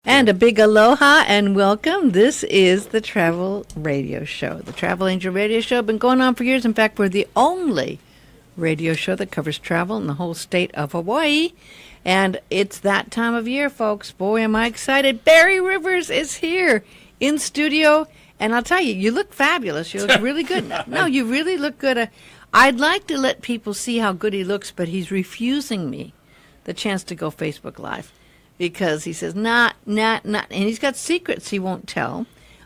And a big aloha and welcome. This is the Travel Radio Show. The Travel Angel Radio Show, been going on for years. In fact, we're the only radio show that covers travel in the whole state of Hawaii. And it's that time of year, folks. Boy, am I excited. Barry Rivers is here in studio. And I'll tell you, you look fabulous. You look really good. No, you really look good. I'd like to let people see how good he looks, but he's refusing me the chance to go Facebook Live. Because he says, not. And he's got secrets he won't tell.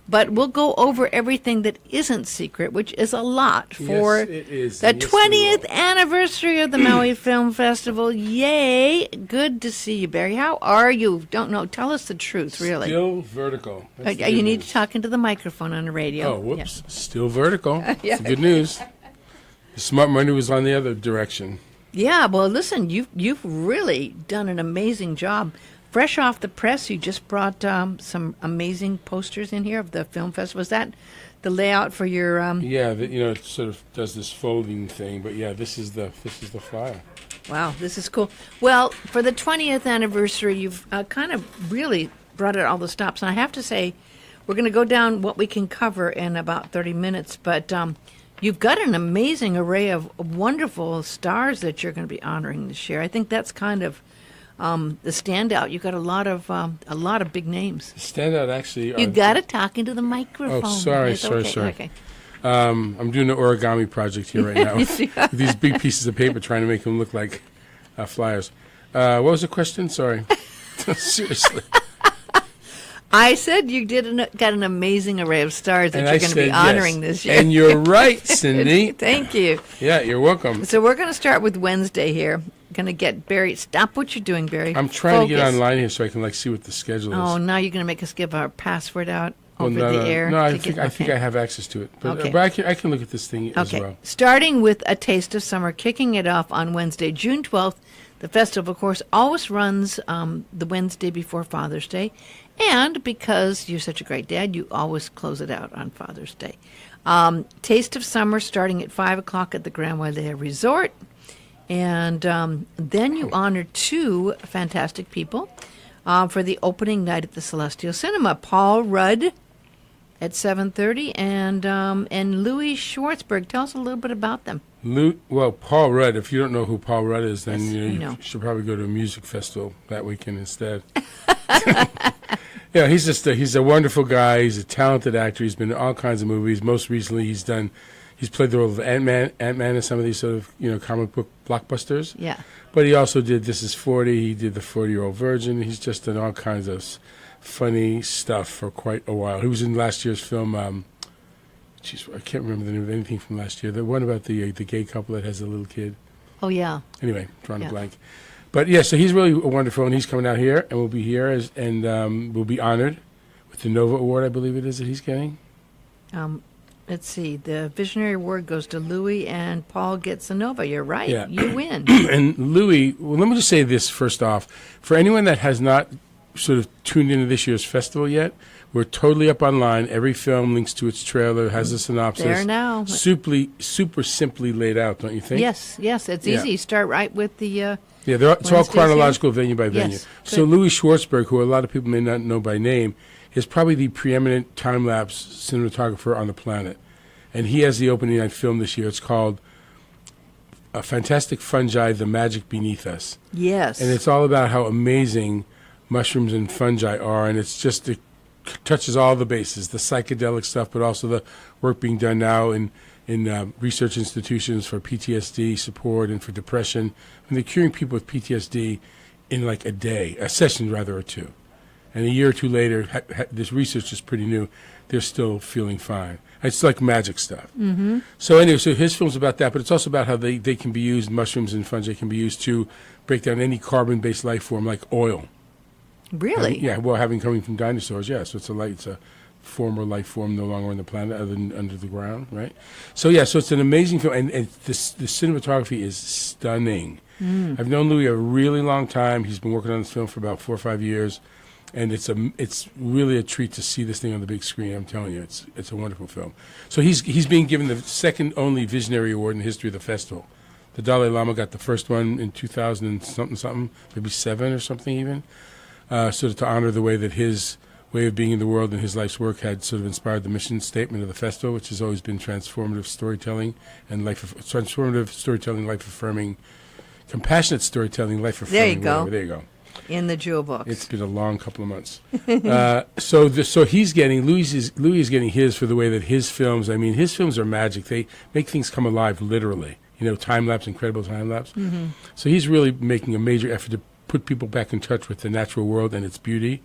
But we'll go over everything that isn't secret, which is a lot for the 20th anniversary of the Maui Film Festival. Yay. Good to see you, Barry. How are you? Don't know. Tell us the truth, really. Still vertical. You need to talk into the microphone on the radio. Oh, whoops. Yeah. Still vertical. That's good news. The smart money was on the other direction. Yeah, well, listen, you've really done an amazing job. Fresh off the press, you just brought some amazing posters in here of the film festival. Was that the layout for your? Yeah, it sort of does this folding thing. But yeah, this is the flyer. Wow, this is cool. Well, for the 20th anniversary, you've kind of really brought it all the stops. And I have to say, we're going to go down what we can cover in about 30 minutes. But you've got an amazing array of wonderful stars that you're going to be honoring this year. I think that's kind of the standout. You got a lot of big names. The standout actually. You got to talk into the microphone. Oh, sorry. Okay. I'm doing an origami project here right now with these big pieces of paper, trying to make them look like flyers. What was the question? Sorry. Seriously. I said you got an amazing array of stars that you're going to be honoring this year. And you're right, Cindy. Thank you. Yeah, you're welcome. So we're going to start with Wednesday here. Going to get Barry. Stop what you're doing, Barry. I'm trying to get online here so I can see what the schedule is. Oh, now you're going to make us give our password out over the air. No, I think I have access to it. But I can look at this thing as well. Starting with A Taste of Summer, kicking it off on Wednesday, June 12th. The festival, of course, always runs the Wednesday before Father's Day. And because you're such a great dad, you always close it out on Father's Day. Taste of Summer starting at 5 o'clock at the Grand Wailea Resort. And then you honor two fantastic people for the opening night at the Celestial Cinema. Paul Rudd at 7:30 and Louis Schwartzberg. Tell us a little bit about them. Well, Paul Rudd, if you don't know who Paul Rudd is, then you should probably go to a music festival that weekend instead. Yeah, he's a wonderful guy. He's a talented actor. He's been in all kinds of movies. Most recently, he's played the role of Ant-Man in some of these sort of comic book blockbusters. Yeah. But he also did This Is 40. He did The 40-Year-Old Virgin. He's just done all kinds of funny stuff for quite a while. He was in last year's film. I can't remember the name of anything from last year. The one about the gay couple that has a little kid. Oh yeah. Anyway, drawing a blank. But yeah, so he's really wonderful, and he's coming out here, and we'll be here, and we'll be honored with the Nova Award, I believe it is that he's getting. Let's see. The Visionary Award goes to Louis, and Paul gets the Nova. You're right. Yeah. You win. And Louis, well, let me just say this first off. For anyone that has not sort of tuned into this year's festival yet, we're totally up online. Every film links to its trailer, has a synopsis. There now. Super simply laid out, don't you think? Yes. It's easy. You start right with the... it's all chronological venue by venue. Yes, so Louis Schwartzberg, who a lot of people may not know by name, is probably the preeminent time-lapse cinematographer on the planet. And he has the opening night film this year. It's called Fantastic Fungi, The Magic Beneath Us. Yes. And it's all about how amazing mushrooms and fungi are. And it touches all the bases, the psychedelic stuff, but also the work being done now in research institutions for PTSD support and for depression. And they're curing people with PTSD in like a session rather, or two. And a year or two later, this research is pretty new, they're still feeling fine. It's like magic stuff. Mm-hmm. So anyway, so his film's about that, but it's also about how they can be used, mushrooms and fungi can be used to break down any carbon-based life form like oil. Really? Having coming from dinosaurs, yeah. So it's a former life form no longer on the planet other than under the ground, right? So it's an amazing film, and the cinematography is stunning. Mm. I've known Louis a really long time. He's been working on this film for about 4 or 5 years. And it's really a treat to see this thing on the big screen. I'm telling you, it's a wonderful film. So he's being given the second only Visionary Award in the history of the festival. The Dalai Lama got the first one in 2000 and something, maybe 7 or something even. sort of to honor the way that his way of being in the world and his life's work had sort of inspired the mission statement of the festival, which has always been transformative storytelling and life-affirming, compassionate storytelling, life-affirming. There you go. There you go. In the jewel box. It's been a long couple of months. So he's getting, Louis is getting his for the way that his films, I mean, his films are magic. They make things come alive, literally. Time-lapse, incredible time-lapse. Mm-hmm. So he's really making a major effort to put people back in touch with the natural world and its beauty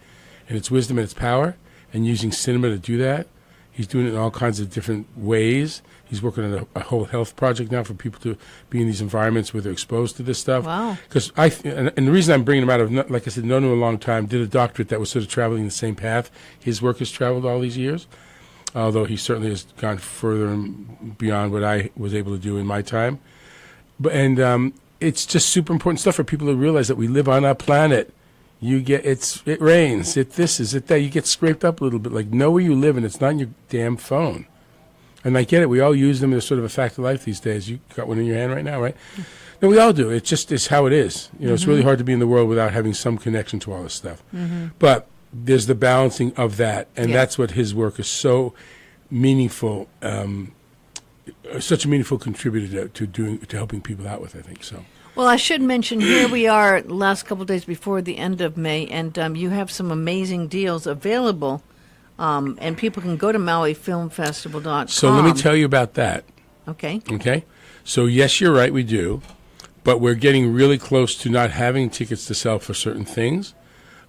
and its wisdom and its power, and using cinema to do that. He's doing it in all kinds of different ways. He's working on a whole health project now for people to be in these environments where they're exposed to this stuff. Wow. Because and the reason I'm bringing him out of, like I said, known him a long time, did a doctorate that was sort of traveling the same path his work has traveled all these years, although he certainly has gone further and beyond what I was able to do in my time. And it's just super important stuff for people to realize that we live on a planet. It rains, this, is it that. You get scraped up a little bit. Like, know where you live, and it's not on your damn phone. And I get it. We all use them as sort of a fact of life these days. You got one in your hand right now, right? No, we all do. It just is how it is. It's really hard to be in the world without having some connection to all this stuff. Mm-hmm. But there's the balancing of that, and that's what his work is so meaningful, such a meaningful contributor to helping people out with, I think, so. Well, I should mention, here we are last couple of days before the end of May, and you have some amazing deals available, and people can go to MauiFilmFestival.com. So let me tell you about that. Okay. Okay? So, yes, you're right, we do, but we're getting really close to not having tickets to sell for certain things.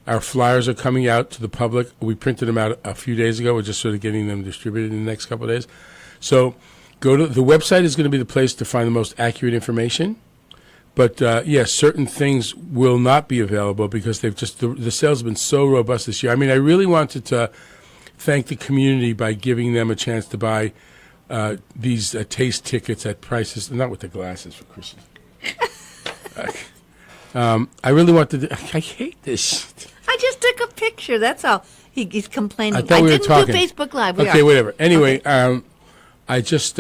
Our flyers are coming out to the public. We printed them out a few days ago. We're just sort of getting them distributed in the next couple of days. So go to the website is going to be the place to find the most accurate information. But, yes, certain things will not be available because they've just the sales have been so robust this year. I mean, I really wanted to thank the community by giving them a chance to buy these taste tickets at prices, not with the glasses for Christmas. I really wanted to, I hate this shit. I just took a picture, that's all. He's complaining. I thought we were talking. Do Facebook Live. Okay, whatever. Anyway, okay. I just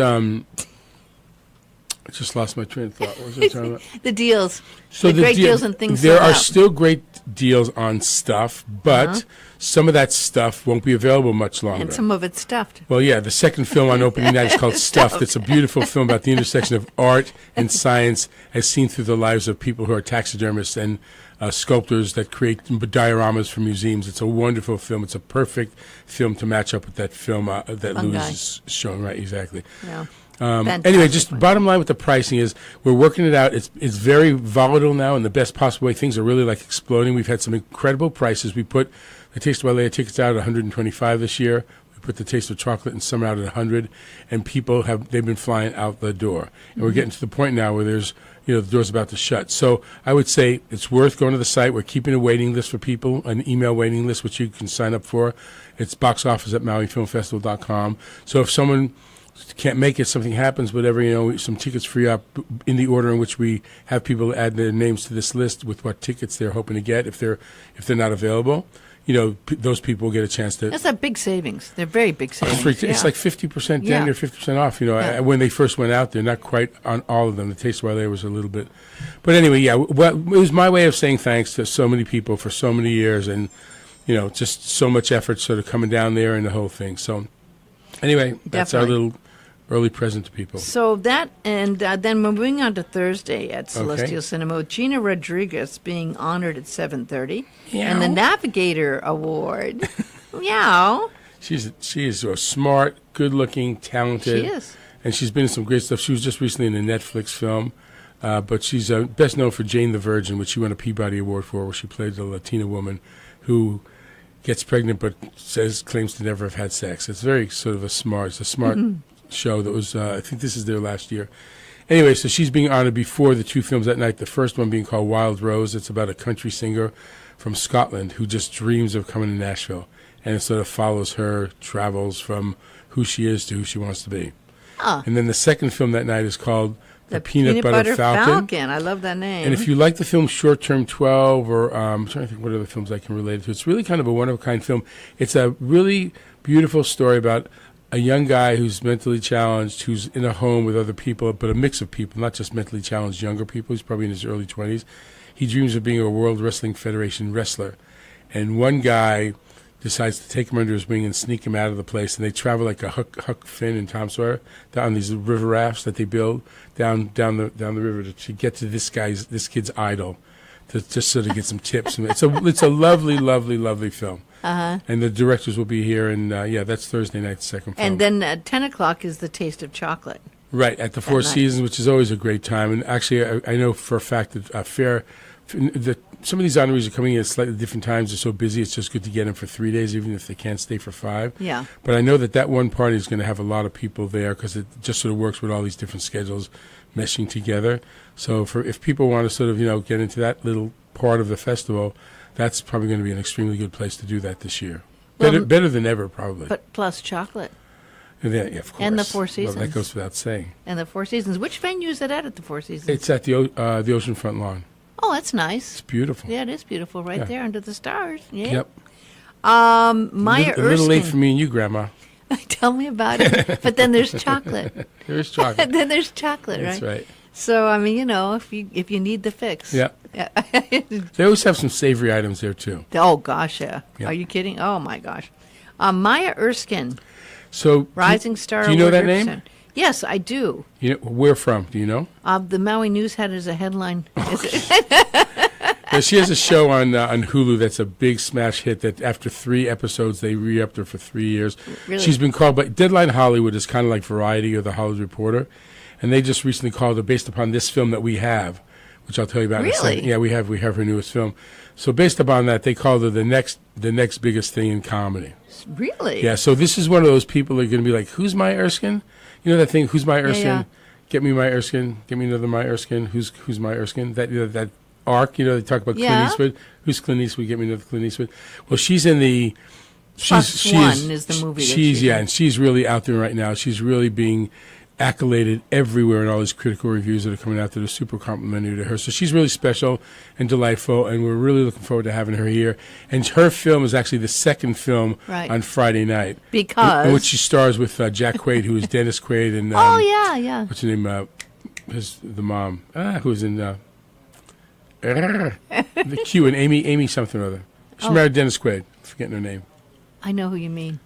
lost my train of thought. What was I talking about? The deals. So the great deals and things. There are still great deals on stuff, but some of that stuff won't be available much longer. And some of it's stuffed. Well, yeah, the second film on opening night is called Stuffed. It's a beautiful film about the intersection of art and science as seen through the lives of people who are taxidermists and sculptors that create dioramas for museums. It's a wonderful film. It's a perfect film to match up with that film that Louis is showing. Right, exactly. Yeah. Anyway, just bottom line with the pricing is we're working it out. It's very volatile now in the best possible way. Things are really like exploding. We've had some incredible prices. We put the Taste of Wailea tickets out at $125 this year. We put the Taste of Chocolate and Summer out at $100, and they've been flying out the door. And we're getting to the point now where there's the door's about to shut. So I would say it's worth going to the site. We're keeping a waiting list for people, an email waiting list which you can sign up for. It's box office at MauiFilmFestival.com. So if someone can't make it, something happens, whatever, some tickets free up in the order in which we have people add their names to this list with what tickets they're hoping to get if they're not available. Those people will get a chance to. That's a big savings. They're very big savings. It's like 50% down or 50% off. When they first went out, they're not quite on all of them. The Taste of Wailea was a little bit, but anyway, well, it was my way of saying thanks to so many people for so many years, and just so much effort sort of coming down there and the whole thing. So anyway, that's our little early present to people. So that, and then moving on to Thursday at Celestial Cinema, Gina Rodriguez being honored at 7:30, and the Navigator Award. Meow. She is so smart, good-looking, talented. She is. And she's been in some great stuff. She was just recently in a Netflix film, but she's best known for Jane the Virgin, which she won a Peabody Award for, where she played a Latina woman who gets pregnant but claims to never have had sex. It's very sort of a smart show that was, I think this is their last year. Anyway, so she's being honored before the two films that night, the first one being called Wild Rose. It's about a country singer from Scotland who just dreams of coming to Nashville. And it sort of follows her travels from who she is to who she wants to be. Oh. And then the second film that night is called The Peanut Butter Falcon. I love that name. And if you like the film Short Term 12, or I'm trying to think what other films I can relate it to, it's really kind of a one-of-a-kind film. It's a really beautiful story about a young guy who's mentally challenged, who's in a home with other people, but a mix of people, not just mentally challenged younger people. He's probably in his early 20s. He dreams of being a World Wrestling Federation wrestler. and one guy decides to take him under his wing and sneak him out of the place. And they travel like a Huck Finn and Tom Sawyer down these river rafts that they build down the river to get to this kid's idol, to just sort of get some tips. And it's a lovely film. And the directors will be here, and that's Thursday night, the second film. And then at 10 o'clock is the Taste of Chocolate. Right, at the Four Seasons, which is always a great time. And actually, I know for a fact that some of these honorees are coming in at slightly different times. They're so busy, it's just good to get them for 3 days, even if they can't stay for 5. Yeah. But I know that one party is going to have a lot of people there because it just sort of works with all these different schedules meshing together. So if people want to sort of, get into that little part of the festival, that's probably going to be an extremely good place to do that this year. Better than ever, probably. But plus chocolate. And then, of course. And the Four Seasons. Well, that goes without saying. And the Four Seasons. Which venue is it at the Four Seasons? It's at the oceanfront lawn. Oh, that's nice. It's beautiful. Yeah, it is beautiful right there under the stars. Yeah. Yep. Maya Erskine. A little late for me and you, Grandma. Tell me about it. But then there's chocolate. There's chocolate. Then there's chocolate, That's right. So, I mean, if you need the fix. Yeah. They always have some savory items there, too. Oh, gosh, yeah. Yep. Are you kidding? Oh, my gosh. Maya Erskine. So, Rising Star. Do you know Award that name? representative. Yes, I do. Where from? Do you know? The Maui News had it as a headline. Yeah, she has a show on Hulu that's a big smash hit that after 3 episodes, they re-upped her for 3 years. Really? She's been called, but Deadline Hollywood is kind of like Variety or The Hollywood Reporter. And they just recently called her based upon this film that we have, which I'll tell you about in a second. Yeah, we have her newest film. So based upon that, they called her the next biggest thing in comedy. Really? Yeah, so this is one of those people that are going to be like, who's Maya Erskine? You know that thing, who's Maya Erskine? Yeah. Get me Maya Erskine. Get me another Maya Erskine. Who's Maya Erskine? That arc, they talk about Clint Eastwood. Who's Clint Eastwood? Get me another Clint Eastwood. Well, she's in the... Plus One is the movie. And she's really out there right now. She's really being accoladed everywhere in all these critical reviews that are coming out that are super complimentary to her. So she's really special and delightful, and we're really looking forward to having her here. And her film is actually the second film on Friday night. Because? In which she stars with Jack Quaid, who is Dennis Quaid. And, yeah. What's her name? The mom. Who's in... the Q and Amy something or other. She married Dennis Quaid. Forgetting her name. I know who you mean.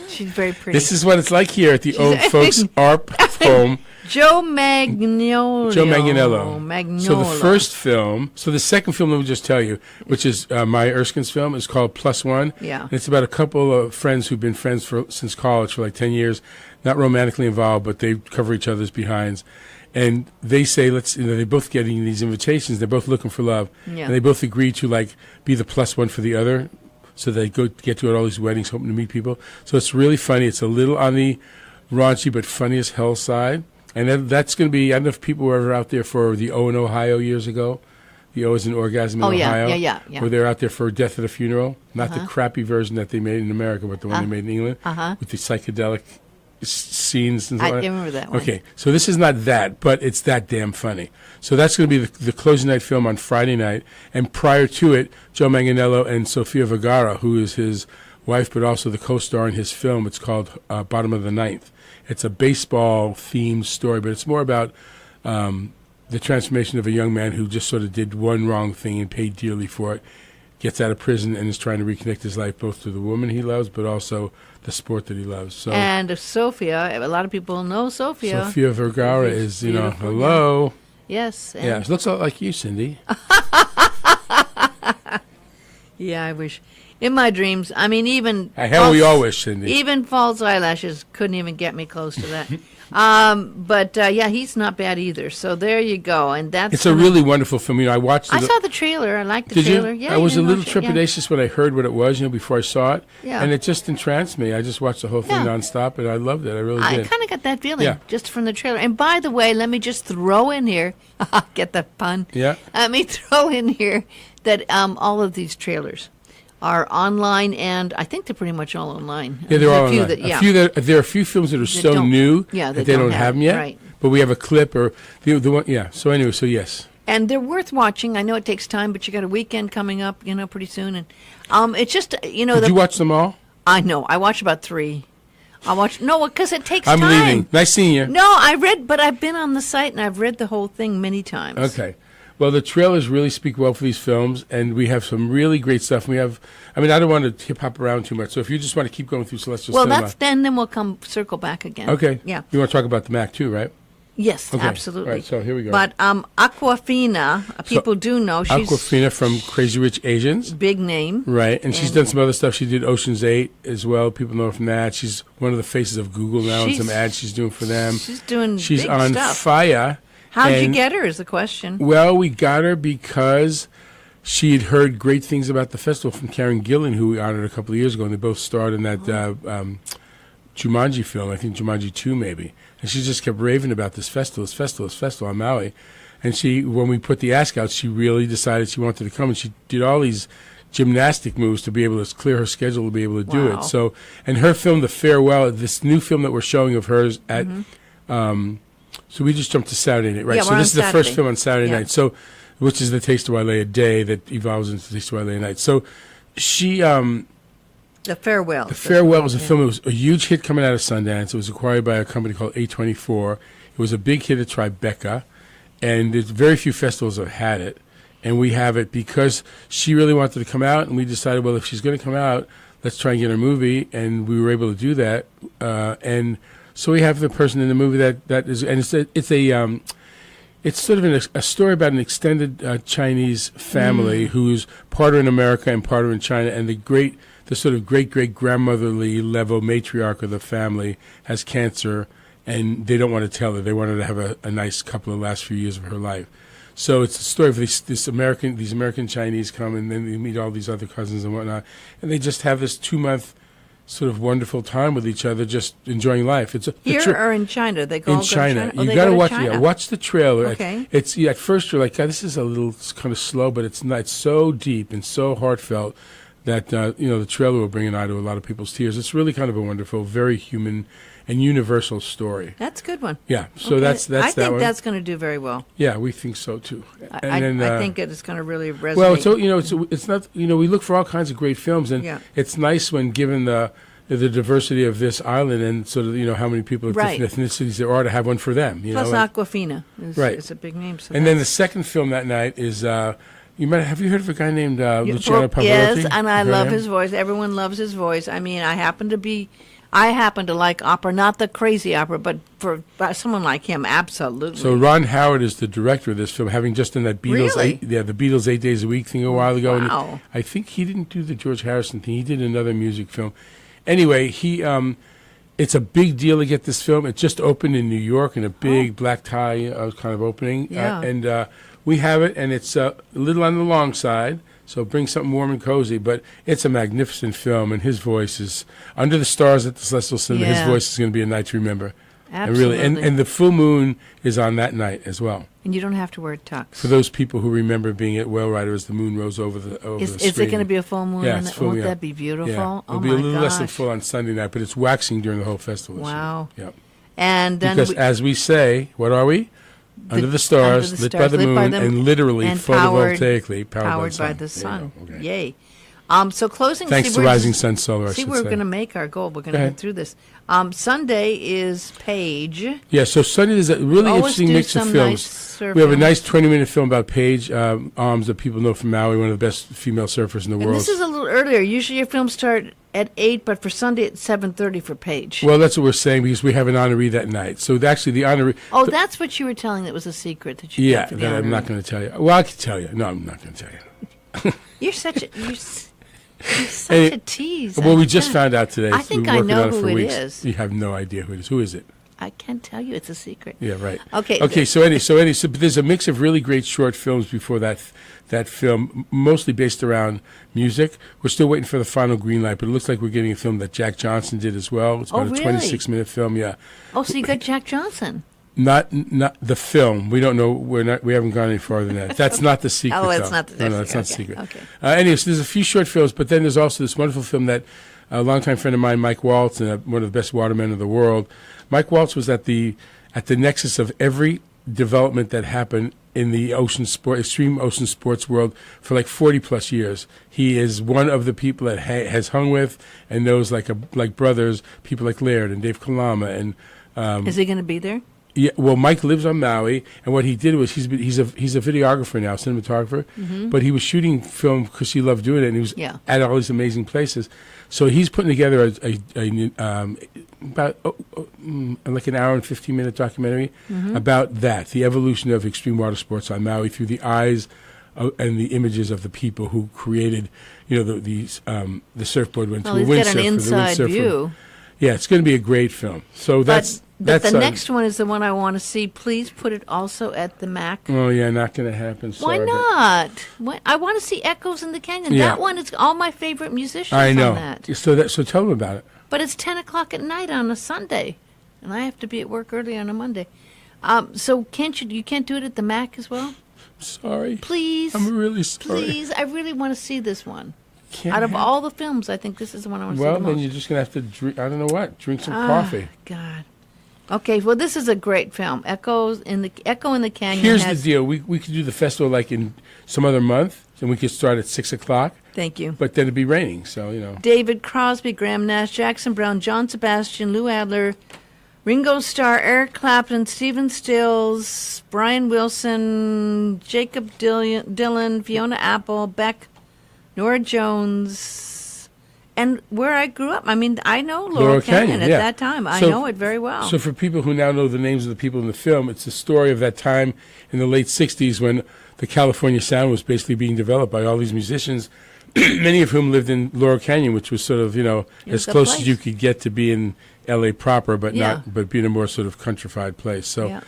She's very pretty. This is what it's like here at the old folks ARP home. Joe Manganiello. So the first film, the second film, let me just tell you, which is Maya Erskine's film, is called Plus One. Yeah. And it's about a couple of friends who've been friends since college for like 10 years, not romantically involved, but they cover each other's behinds. And they say, they both getting these invitations. They're both looking for love. Yeah. And they both agree to be the plus one for the other. So they get to all these weddings, hoping to meet people. So it's really funny. It's a little on the raunchy but funny as hell side. And that's going to be, I don't know if people were ever out there for the O in Ohio years ago. The O is an orgasm in Ohio. Yeah. Where they're out there for Death at a Funeral. Not the crappy version that they made in America, but the one they made in England. With the psychedelic scenes and so on. I remember that one. Okay, so this is not that, but it's that damn funny. So that's going to be the closing night film on Friday night. And prior to it, Joe Manganiello and Sofia Vergara, who is his wife but also the co-star in his film, it's called Bottom of the Ninth. It's a baseball-themed story, but it's more about the transformation of a young man who just sort of did one wrong thing and paid dearly for it, gets out of prison and is trying to reconnect his life both to the woman he loves but also the sport that he loves. So, and Sofia, a lot of people know Sofia. Sofia Vergara is, hello. Yes. Yeah, she looks a lot like you, Cindy. Yeah, I wish. In my dreams, I mean, even... Hell, we all wish, Cindy. Even false eyelashes couldn't even get me close to that. But he's not bad either. So there you go. And it's a really wonderful film. I watched it. I saw the trailer. I liked the trailer. Did you? Yeah, I was a little trepidatious when I heard what it was, before I saw it. Yeah. And it just entranced me. I just watched the whole thing nonstop, and I loved it. I really did. I kind of got that feeling just from the trailer. And by the way, let me just throw in here, get the pun. Yeah. Let me throw in here that all of these trailers are online, and I think they're pretty much all online. Yeah, they're all online. There are a few films that are so new that they don't have them yet. Right. But we have a clip or the one. Yeah. So anyway, so yes. And they're worth watching. I know it takes time, but you got a weekend coming up, pretty soon. And it's just, Did you watch them all? I know. I watched about 3. Because it takes time. I'm leaving. Nice seeing you. No, but I've been on the site and I've read the whole thing many times. Okay. Well, the trailers really speak well for these films, and we have some really great stuff. I don't want to hip-hop around too much, so if you just want to keep going through Celestial Cinema. Then we'll circle back again. Okay. Yeah. You want to talk about the MAC too, right? Yes, Okay. absolutely. All right, so here we go. But Awkwafina, people do know. She's Awkwafina from Crazy Rich Asians. big name. Right, and she's done some other stuff. She did Ocean's 8 as well. People know her from that. She's one of the faces of Google now and some ads she's doing for them. She's doing She's big on stuff. fire. How'd you get her is the question. Well, we got her because she had heard great things about the festival from Karen Gillan, who we honored a couple of years ago, and they both starred in that Jumanji film, I think Jumanji 2 maybe. And she just kept raving about this festival on Maui. And when we put the ask out, she really decided she wanted to come, and she did all these gymnastic moves to be able to clear her schedule to be able to do it. So, and her film, The Farewell, this new film that we're showing of hers at, so we just jumped to Saturday night, right? Yeah, So this is the first film on Saturday night. So, which is the Taste of Wailea Day that evolves into Taste of Wailea Night. So, she, The Farewell. The Farewell was a film. It was a huge hit coming out of Sundance. It was acquired by a company called A24. It was a big hit at Tribeca, and there's very few festivals that have had it. And we have it because she really wanted to come out, and we decided, well, if she's going to come out, let's try and get her movie, and we were able to do that. And so we have the person in the movie that is, and it's sort of a story about an extended Chinese family who's part in America and part in China, and the sort of great-great-grandmotherly level matriarch of the family has cancer, and they don't want to tell her. They want her to have a nice couple of last few years of her life. So it's a story of these American Chinese come, and then they meet all these other cousins and whatnot, and they just have this 2-month sort of wonderful time with each other, just enjoying life. It's here or in China? They go in China. Oh, you got to watch it. China. Yeah, watch the trailer. Okay. It's at first you're like, God, this is a little kind of slow, but it's not. It's so deep and so heartfelt that the trailer will bring an eye to a lot of people's tears. It's really kind of a wonderful, very human and universal story. That's a good one. Yeah, so okay. that's that one. I think that's going to do very well. Yeah, we think so too. I think it's going to really resonate. Well, it's not. We look for all kinds of great films, and it's nice when given the diversity of this island and sort of how many people of different ethnicities there are to have one for them. Plus Awkwafina is a big name. So and then the second film that night is. Have you heard of a guy named Luciano Pavarotti? Yes, and I love his voice. Everyone loves his voice. I mean, I happen to like opera, not the crazy opera, but for someone like him, absolutely. So Ron Howard is the director of this film, having just done that Beatles, really? the Beatles 8 Days a Week thing a while ago. Wow. And I think he didn't do the George Harrison thing. He did another music film. Anyway, it's a big deal to get this film. It just opened in New York in a big black tie kind of opening. Yeah. We have it, and it's a little on the long side, so bring something warm and cozy. But it's a magnificent film, and his voice is under the stars at the Celestial Cinema. Yeah. His voice is going to be a night to remember. Absolutely. And the full moon is on that night as well. And you don't have to wear tux. For those people who remember being at Whale Rider as the moon rose over the screen. Is it going to be a full moon? Yeah, it's full. Won't that be beautiful? Yeah. Oh, it'll be a little less than full on Sunday night, but it's waxing during the whole festival. Wow. Yeah. And then because as we say, what are we? Under the stars, lit by the moon, and literally photovoltaically powered by the sun. Okay. Yay. So closing. Thanks to Rising Sun Solar. We're going to make our goal. We're going to get through this. Sunday is Paige. Yeah, so Sunday is a really interesting mix of films. We have a nice 20-minute film about Paige Alms that people know from Maui, one of the best female surfers in the world. This is a little earlier. Usually your films start at 8, but for Sunday it's 7:30 for Paige. Well, that's what we're saying because we have an honoree that night. So actually the honoree... Oh, that's what you were telling that was a secret that you yeah, that I'm not going to tell you. Well, I can tell you. No, I'm not going to tell you. You're such a tease. Well, we just found out today. I think I know who it is. You have no idea who it is. Who is it? I can't tell you. It's a secret. Yeah, right. Okay. So there's a mix of really great short films before that film, mostly based around music. We're still waiting for the final green light, but it looks like we're getting a film that Jack Johnson did as well. It's about a 26-minute film. Yeah. Oh, so you got Jack Johnson. Not the film. We don't know. We haven't gone any farther than that. That's not the secret. Oh, it's not the secret. No, that's not the secret. Okay. Anyway, so there's a few short films, but then there's also this wonderful film that a longtime friend of mine, Mike Waltz, and one of the best watermen of the world. Mike Waltz was at the nexus of every development that happened in the extreme ocean sports world for like 40+ years. He is one of the people that has hung with and knows like brothers, people like Laird and Dave Kalama and. Is he going to be there? Yeah, well, Mike lives on Maui, and what he did was he's a videographer now, cinematographer, but he was shooting film because he loved doing it, and he was at all these amazing places. So he's putting together about like an hour and 15-minute documentary about the evolution of extreme water sports on Maui through the eyes and the images of the people who created, the surfboard went to a windsurfer. Well, he's got an inside view. Yeah, it's going to be a great film. So But the next one is the one I want to see. Please put it also at the MAC. Oh, yeah, not going to happen. Why not? I want to see Echoes in the Canyon. Yeah. That one is all my favorite musicians I know. on that. So tell them about it. But it's 10 o'clock at night on a Sunday, and I have to be at work early on a Monday. So you can't do it at the MAC as well? Sorry. Please. I'm really sorry. Please, I really want to see this one. Can't Out of all the films, I think this is the one I want to see the most. Well, then you're just going to have to drink some coffee. God. Okay, well, this is a great film. Echo in the Canyon. Here's the deal. We could do the festival like in some other month, and we could start at 6 o'clock. Thank you. But then it'd be raining, so, David Crosby, Graham Nash, Jackson Brown, John Sebastian, Lou Adler, Ringo Starr, Eric Clapton, Stephen Stills, Brian Wilson, Jacob Dylan, Fiona Apple, Beck, Nora Jones, and where I grew up. I mean, I know Laurel Canyon at that time. I know it very well. So for people who now know the names of the people in the film, it's the story of that time in the late 60s when the California sound was basically being developed by all these musicians, many of whom lived in Laurel Canyon, which was sort of, as close as you could get to be in L.A. proper, but be in a more sort of countrified place. So,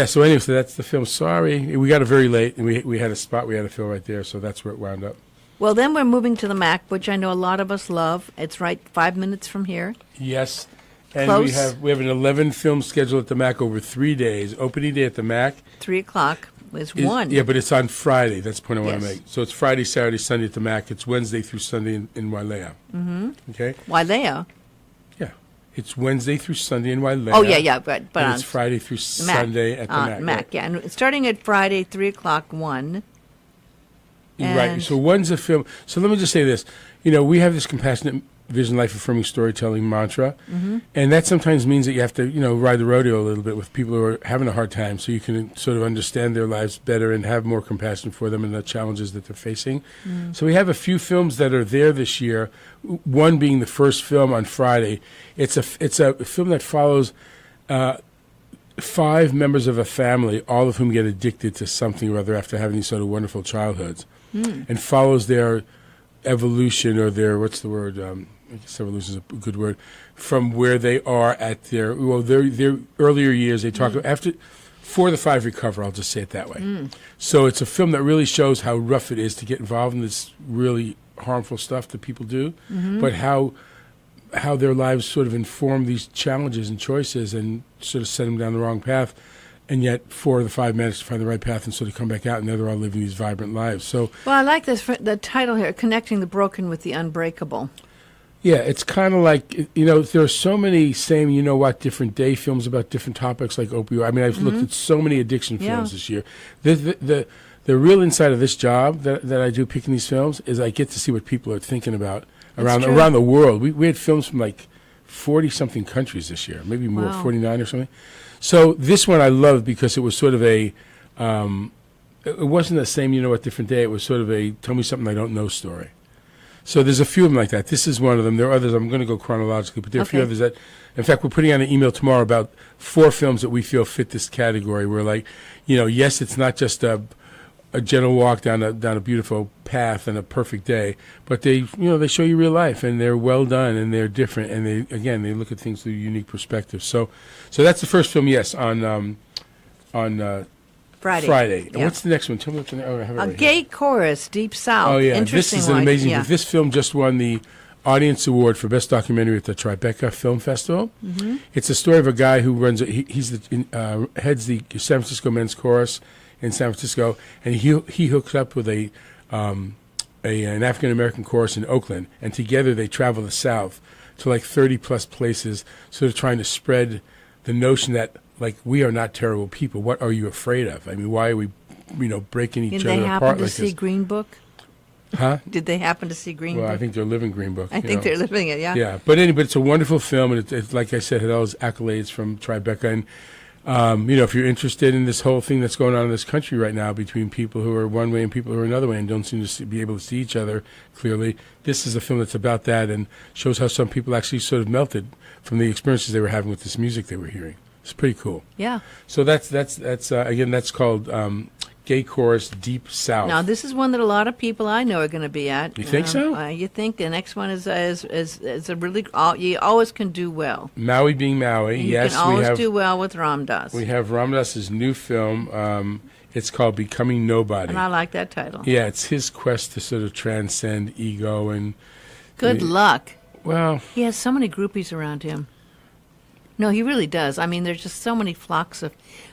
so anyway, so that's the film. Sorry. We got it very late, and we had a spot we had to fill right there, so that's where it wound up. Well, then we're moving to the MAC, which I know a lot of us love. It's right 5 minutes from here. Yes. And Close. we have an 11 film schedule at the MAC over 3 days. Opening day at the MAC. 3 o'clock is 1. Yeah, but it's on Friday. That's the point I want to make. So it's Friday, Saturday, Sunday at the MAC. It's Wednesday through Sunday in Wailea. Mm-hmm. Okay? Wailea? Yeah. It's Wednesday through Sunday in Wailea. Oh, yeah. But and it's Friday through Sunday at the MAC. Yeah. And starting at Friday, 3 o'clock, 1. Right. So one's a film. So let me just say this. We have this compassionate vision, life affirming storytelling mantra, and that sometimes means that you have to, ride the rodeo a little bit with people who are having a hard time, so you can sort of understand their lives better and have more compassion for them and the challenges that they're facing. So we have a few films that are there this year. One being the first film on Friday. It's a film that follows 5 members of a family, all of whom get addicted to something or other after having these sort of wonderful childhoods, and follows their evolution or their, what's the word? I guess evolution is a good word, from where they are at their earlier years. They talk after 4 of the 5 recover, I'll just say it that way. So it's a film that really shows how rough it is to get involved in this really harmful stuff that people do, but how their lives sort of inform these challenges and choices and sort of set them down the wrong path. And yet 4 of the 5 managed to find the right path and sort of come back out, and they're all living these vibrant lives. So, well, I like the title here, Connecting the Broken with the Unbreakable. Yeah, it's kind of like, there are so many same, different day films about different topics like opioid. I mean, I've looked at so many addiction films this year. The real inside of this job that I do picking these films is I get to see what people are thinking about around the world. We had films from like 40-something countries this year, maybe more, 49 or something. So this one I loved because it was sort of it wasn't the same, different day. It was sort of a tell me something I don't know story. So there's a few of them like that. This is one of them. There are others. I'm going to go chronologically, but there are a few others that, in fact, we're putting out an email tomorrow about 4 films that we feel fit this category. We're like, yes, it's not just a gentle walk down a beautiful path and a perfect day, but they show you real life, and they're well done, and they're different, and they look at things through a unique perspective. So that's the first film, yes, on Friday. And what's the next one? Tell me what's the next one. I have it right Gay here. Chorus, Deep South. Oh, yeah. Interesting. This is an amazing one. This film just won the Audience Award for Best Documentary at the Tribeca Film Festival. It's a story of a guy who runs heads the San Francisco Men's Chorus in San Francisco, and he hooks up with an African American chorus in Oakland, and together they travel the South to like 30+ places, sort of trying to spread the notion that like we are not terrible people. What are you afraid of? I mean, why are we, breaking each other apart? Did they happen to see Green Book? Huh? Did they happen to see Green Book? Well, I think they're living Green Book. I think they're living it, yeah. Yeah, but it's a wonderful film, and it's like I said, it had all those accolades from Tribeca, and If you're interested in this whole thing that's going on in this country right now between people who are one way and people who are another way and don't seem to be able to see each other clearly, this is a film that's about that and shows how some people actually sort of melted from the experiences they were having with this music they were hearing. It's pretty cool. Yeah. So that's again, that's called Gay Chorus Deep South. Now, this is one that a lot of people I know are going to be at. You think so? You think the next one is a really, you always can do well. Maui being Maui, And yes. You can always do well with Ramdas. We have Ramdas's new film. It's called Becoming Nobody. And I like that title. Yeah, it's his quest to sort of transcend ego and... Good luck. Well... He has so many groupies around him. No, he really does. I mean, there's just so many flocks of...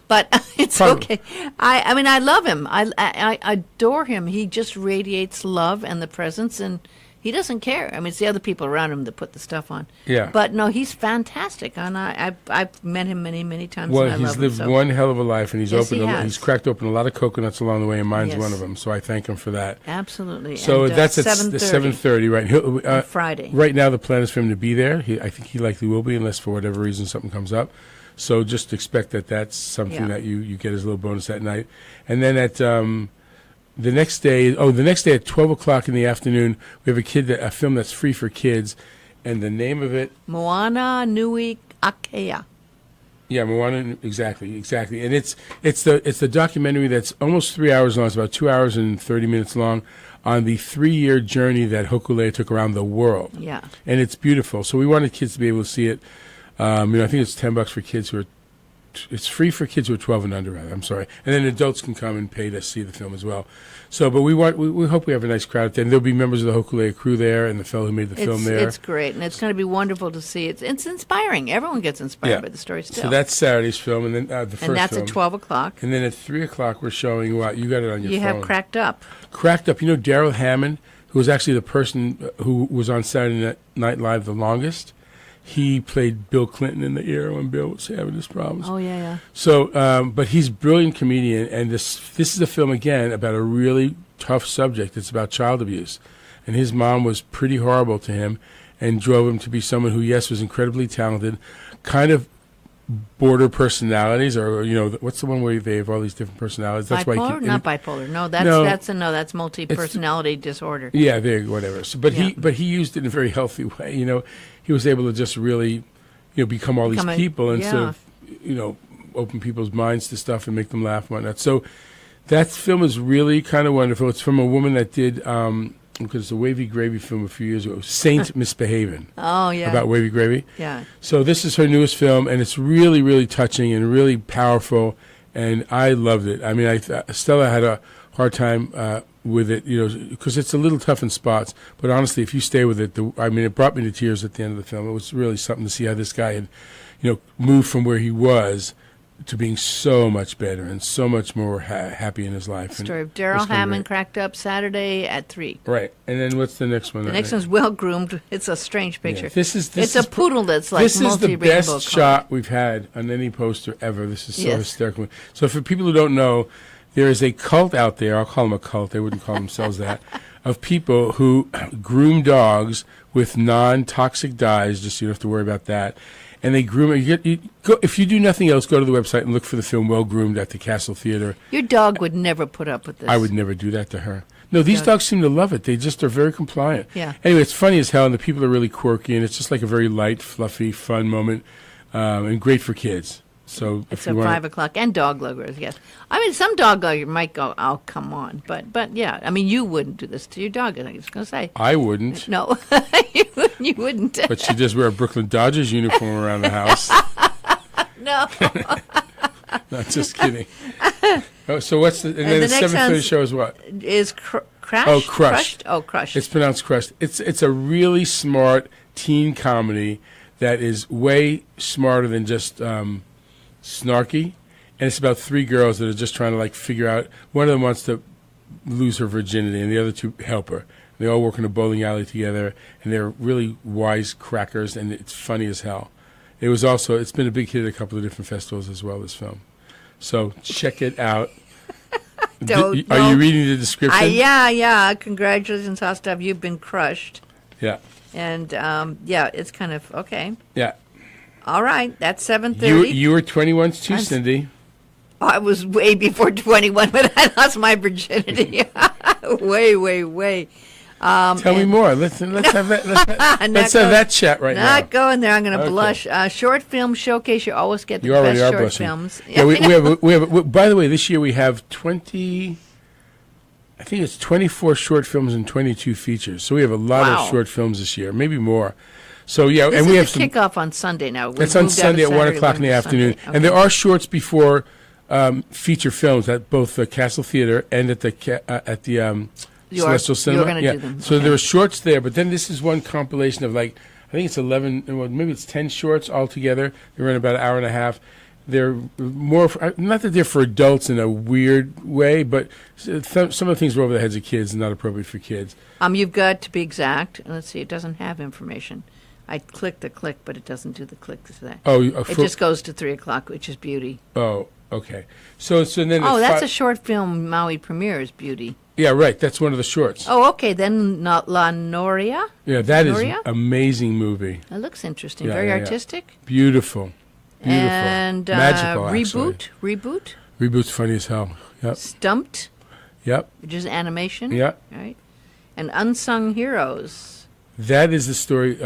But it's okay. I mean, I love him. I adore him. He just radiates love and the presence, and he doesn't care. I mean, it's the other people around him that put the stuff on. Yeah. But no, he's fantastic, and I've met him many, many times. Well, and I he's love lived him, one hell of a life, and he's Yes, he has. he's cracked open a lot of coconuts along the way, and mine's Yes. one of them. So I thank him for that. Absolutely. So and, that's at 7:30 7:30, right? on Friday. Right now, the plan is for him to be there. I think he likely will be, unless for whatever reason something comes up. So just expect that that's something that you get as a little bonus that night. And then at the next day at 12 o'clock in the afternoon, we have a film that's free for kids, and the name of it... Moana Nui Akea. Yeah, Moana, exactly. And it's the documentary that's almost 3 hours long. It's about 2 hours and 30 minutes long on the 3-year journey that Hokulea took around the world. Yeah. And it's beautiful. So we wanted kids to be able to see it. I think it's $10 for kids who are... It's free for kids who are 12 and under, rather. I'm sorry. And then adults can come and pay to see the film as well. So, but we hope we have a nice crowd there. And there'll be members of the Hokulea crew there and the fellow who made the film there. It's great, and it's going to be wonderful to see. It's inspiring. Everyone gets inspired by the story still. So that's Saturday's film, and then the first film. And that's at 12 o'clock. And then at 3 o'clock, we're showing what? You got it on your phone. You have Cracked Up. Cracked Up. You know Daryl Hammond, who was actually the person who was on Saturday Night Live the longest? He played Bill Clinton in the era when Bill was having his problems. Oh, yeah. So, but he's a brilliant comedian, and this is a film, again, about a really tough subject. It's about child abuse. And his mom was pretty horrible to him and drove him to be someone who, yes, was incredibly talented, kind of border personalities, or, what's the one where they have all these different personalities? That's bipolar? Not bipolar. No, that's multi-personality disorder. Yeah, whatever. So, but he used it in a very healthy way. He was able to just really, become all these people instead of, open people's minds to stuff and make them laugh and whatnot. So that film is really kind of wonderful. It's from a woman that did, because it's a Wavy Gravy film a few years ago, Saint Misbehavin'. Oh, yeah. About Wavy Gravy. Yeah. So this is her newest film, and it's really, really touching and really powerful, and I loved it. I mean, Stella had a hard time with it, because it's a little tough in spots. But honestly, if you stay with it, it brought me to tears at the end of the film. It was really something to see how this guy had, moved from where he was to being so much better and so much more happy in his life. Story of Daryl Hammond, Cracked Up, Saturday at 3. Right. And then what's the next one? The next one's Well Groomed. It's a strange picture. Yeah. It's a poodle that's like this is the best color. shot we've had on any poster ever. This is so hysterical. So for people who don't know, there is a cult out there, I'll call them a cult, they wouldn't call themselves that, of people who groom dogs with non-toxic dyes, just so you don't have to worry about that. And they groom it. If you do nothing else, go to the website and look for the film Well Groomed at the Castle Theater. Your dog would never put up with this. I would never do that to her. No, these dogs seem to love it. They just are very compliant. Yeah. Anyway, it's funny as hell, and the people are really quirky, and it's just like a very light, fluffy, fun moment, and great for kids. So it's at 5 o'clock, and dog lovers, yes. I mean, some dog lovers might go, "Oh, come on," but yeah, I mean, you wouldn't do this to your dog. I was going to say, I wouldn't. No, you wouldn't. But she does wear a Brooklyn Dodgers uniform around the house. No, not just kidding. Oh, so what's the? And then the 7:30 show is what? Is Crushed? Oh, Crushed. Oh, Crushed. It's pronounced Crushed. It's a really smart teen comedy that is way smarter than just snarky, and it's about 3 girls that are just trying to figure out. One of them wants to lose her virginity, and the other 2 help her. They all work in a bowling alley together, and they're really wise crackers, and it's funny as hell. It's been a big hit at a couple of different festivals as well, this film. So check it out. Are you reading the description? Yeah. Congratulations, Hostav. You've been crushed. Yeah. And, it's kind of, okay. Yeah. All right, that's 7:30. You were 21 too, Cindy. I was way before 21, but I lost my virginity. way. Tell me more. Let's have that. Let's have that chat right now. Not going there. I'm going to blush. Short film showcase. You always get the best short blushing. films. Yeah, we have. By the way, this year we have 20. I think it's 24 short films and 22 features. So we have a lot of short films this year, maybe more. So yeah, this and we have some kickoff on Sunday now. It's on Sunday at 1:00 in the afternoon, okay. And there are shorts before feature films at both the Castle Theater and at the Celestial Cinema. You're going to do them. So there are shorts there, but then this is one compilation of I think it's 11, well, maybe it's 10 shorts altogether. They run about an hour and a half. They're more, not that they're for adults in a weird way, but some of the things are over the heads of kids and not appropriate for kids. You've got to be exact. Let's see, it doesn't have information. I click the click, but it doesn't do the click to that. It just goes to 3:00, which is Beauty. Oh, okay. So then. That's a short film. Maui Premiers, Beauty. Yeah, right. That's one of the shorts. Oh, okay. Then La Noria. Yeah, that is an amazing movie. It looks interesting. Very artistic. Beautiful. And magical. Reboot. Reboot's funny as hell. Yep. Stumped. Yep. Which is animation. Yep. Right. And Unsung Heroes. That is the story.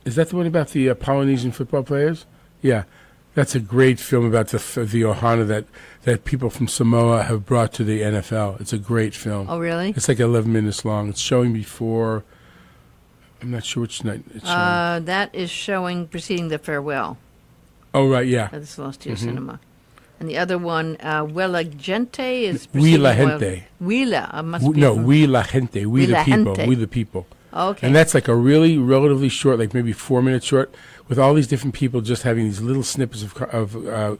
Is that the one about the Polynesian football players? Yeah. That's a great film about the ohana that people from Samoa have brought to the NFL. It's a great film. Oh, really? It's like 11 minutes long. It's showing before, I'm not sure which night it's showing. That is showing preceding the farewell. Oh, right, yeah. At the Celestial Cinema. And the other one, Gente is Wailea Gente. Wailea, must be. No, Wailea Gente. We the people. We the people. Okay. And that's like a really relatively short, like maybe 4 minute short, with all these different people just having these little snippets of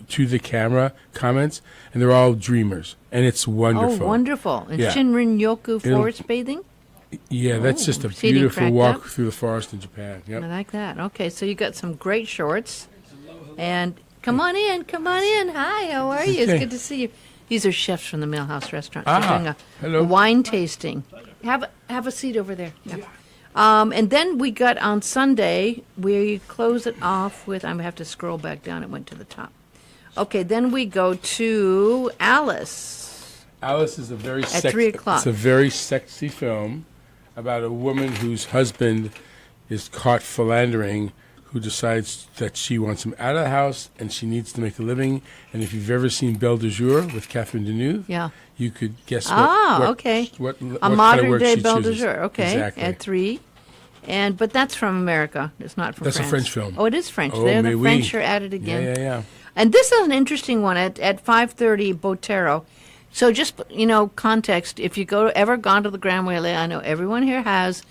to the camera comments, and they're all dreamers, and it's wonderful. Oh, wonderful! And Shinrin-yoku forest bathing. Yeah, that's just a beautiful walk through the forest in Japan. Yep. I like that. Okay, so you got some great shorts, and come on in. Hi, how are you? It's good to see you. These are chefs from the Mill House Restaurant. They're doing a wine tasting. Have a seat over there. Yeah. And then we got on Sunday, we close it off with, I'm going to have to scroll back down, it went to the top. Okay, then we go to Alice. Alice is at 3:00. It's a very sexy film about a woman whose husband is caught philandering, who decides that she wants him out of the house and she needs to make a living. And if you've ever seen Belle de Jour with Catherine Deneuve, you could guess what a modern day Belle de Jour. Okay, exactly. At 3. But that's from America. It's not from France. That's a French film. Oh, it is French. There, the French are at it again. Yeah. And this is an interesting one at 5:30, Botero. So just, context, if you ever gone to the Grand Wailea, I know everyone here has.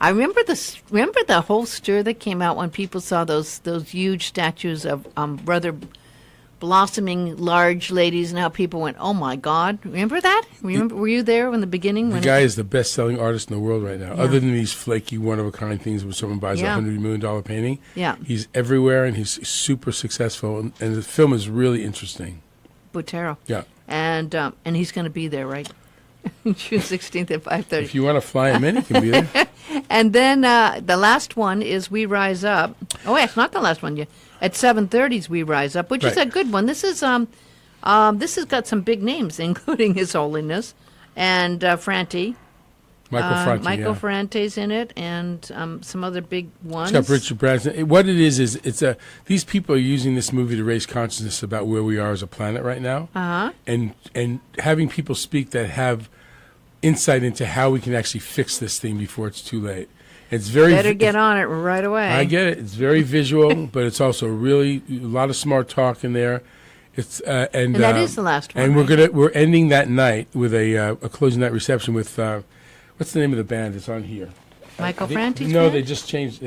I remember the whole stir that came out when people saw those huge statues of rather blossoming large ladies, and how people went, oh my God. Remember that? Were you there in the beginning? The guy is the best-selling artist in the world right now, other than these flaky, one-of-a-kind things where someone buys a $100 million painting. Yeah. He's everywhere, and he's super successful, and the film is really interesting. Botero. Yeah. And he's going to be there, right? June 16th at 5:30. If you want to fly him in, he can be there. And then the last one is We Rise Up. Oh, it's not the last one yet. At 7:30 is We Rise Up, which is a good one. This has got some big names, including His Holiness and Franti. Michael Franti's in it, and some other big ones. It's got Richard Branson. What it is these people are using this movie to raise consciousness about where we are as a planet right now, and having people speak that have insight into how we can actually fix this thing before it's too late. It's very better get on it right away. I get it. It's very visual, but it's also really a lot of smart talk in there. It's and that is the last one. And we're ending that night with a closing night reception with what's the name of the band? It's on here. Michael Franti's No, band? they just changed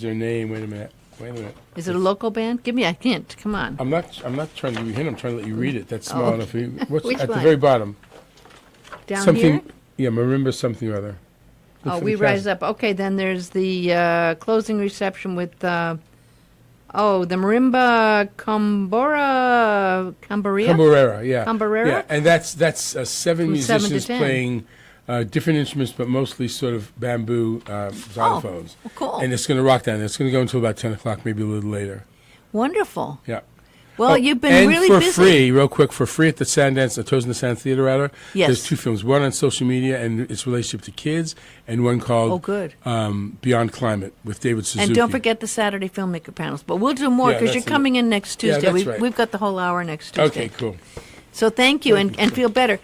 their name. Wait a minute. Is it a local band? Give me a hint. Come on. I'm not trying to give you a hint. I'm trying to let you read it. That's small enough for you. What's Which at one? the very bottom? Down here? Yeah, Marimba something or other. We Rise Up. Okay, then there's the closing reception with the Marimba Camborera, yeah. Camborera? Yeah, and that's 7 musicians 7 to 10. playing different instruments, but mostly sort of bamboo xylophones. Oh, cool. And it's going to rock down. It's going to go until about 10 o'clock, maybe a little later. Wonderful. Yeah. Well, you've been and really for busy. free, real quick, for free at the Sundance, the Toes in the Sand Theater, rather. Yes. There's 2 films, one on social media and its relationship to kids, and one called good. Beyond Climate with David Suzuki. And don't forget the Saturday filmmaker panels. But we'll do more Yeah, because you're that's coming in next Tuesday. that's right. We've got the whole hour next Tuesday. Okay, cool. So thank you, and feel better.